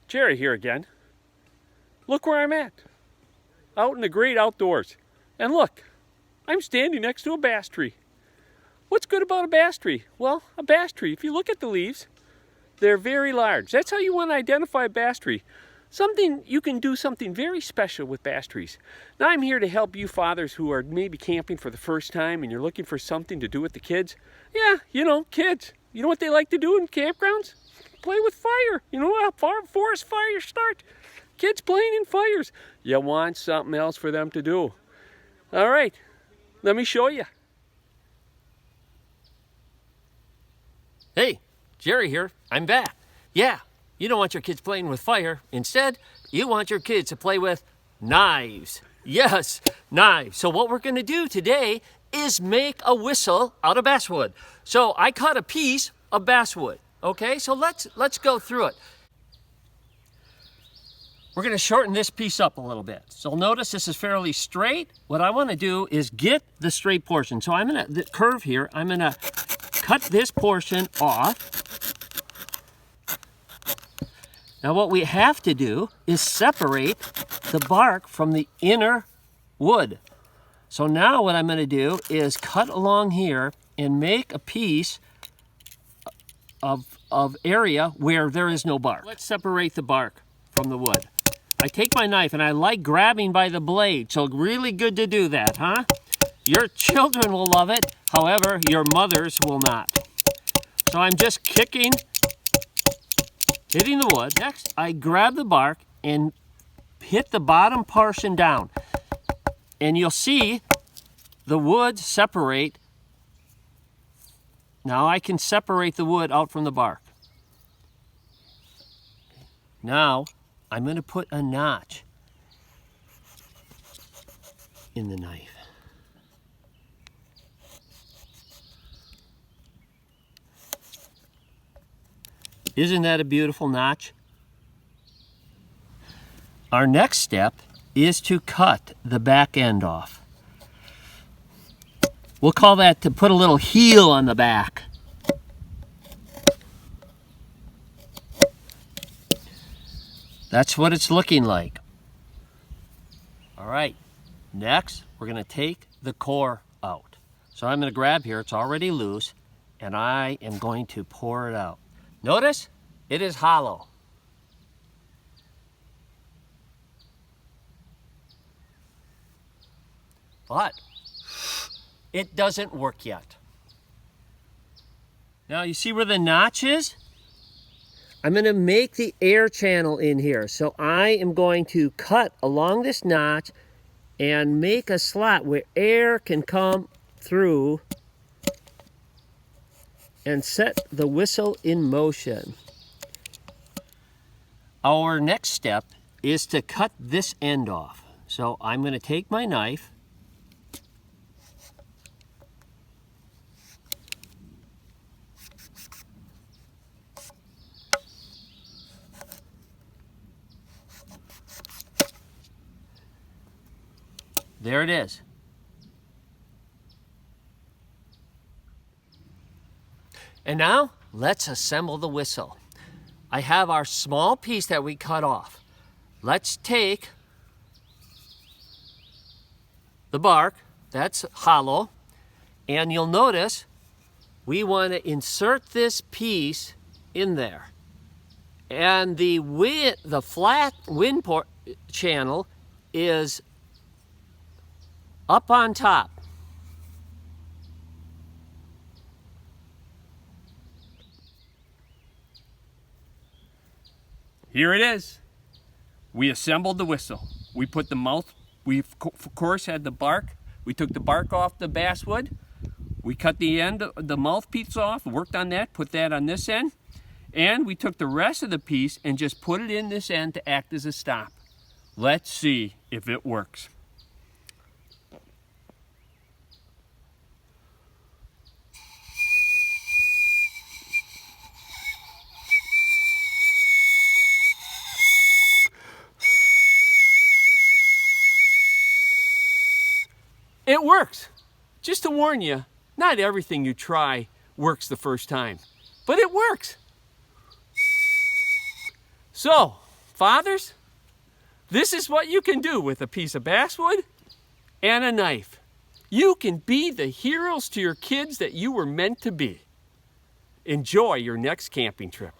Jerry here again. Look where I'm at. Out in the great outdoors. And look, I'm standing next to a bass tree. What's good about a bass tree? Well, a bass tree, if you look at the leaves, they're very large. That's how you want to identify a bass tree. You can do something very special with bass trees. Now I'm here to help you fathers who are maybe camping for the first time and you're looking for something to do with the kids. Yeah, kids. You know what they like to do in campgrounds? Play with fire. You know how forest fires start? Kids playing in fires. You want something else for them to do. All right, let me show you. Hey, Jerry here. I'm back. Yeah, you don't want your kids playing with fire. Instead, you want your kids to play with knives. Yes, knives. So what we're going to do today is make a whistle out of basswood. So I cut a piece of basswood. Okay, so let's go through it. We're going to shorten this piece up a little bit. So notice this is fairly straight. What I want to do is get the straight portion. So I'm going to curve here. I'm going to cut this portion off. Now what we have to do is separate the bark from the inner wood. So now what I'm going to do is cut along here and make a piece of area where there is no bark. Let's separate the bark from the wood. I take my knife and I like grabbing by the blade, so really good to do that, huh? Your children will love it, however, your mothers will not. So I'm just hitting the wood. Next, I grab the bark and hit the bottom portion down. And you'll see the wood separate. Now I can separate the wood out from the bark. Now I'm going to put a notch in the knife. Isn't that a beautiful notch? Our next step is to cut the back end off. We'll call that to put a little heel on the back. That's what it's looking like. All right, next we're going to take the core out. So I'm going to grab here, it's already loose, and I am going to pour it out. Notice it is hollow. But it doesn't work yet. Now you see where the notch is? I'm going to make the air channel in here. So I am going to cut along this notch and make a slot where air can come through and set the whistle in motion. Our next step is to cut this end off. So I'm going to take my knife There it is. And now, let's assemble the whistle. I have our small piece that we cut off. Let's take the bark, that's hollow, and you'll notice we want to insert this piece in there. And the flat wind channel is up on top. Here it is. We assembled the whistle. We put the mouth, we of course had the bark. We took the bark off the basswood. We cut the end, the mouthpiece off, worked on that, put that on this end. And we took the rest of the piece and just put it in this end to act as a stop. Let's see if it works. It works. Just to warn you, not everything you try works the first time, but it works. So, Fathers, this is what you can do with a piece of basswood and a knife. You can be the heroes to your kids that you were meant to be. Enjoy your next camping trip.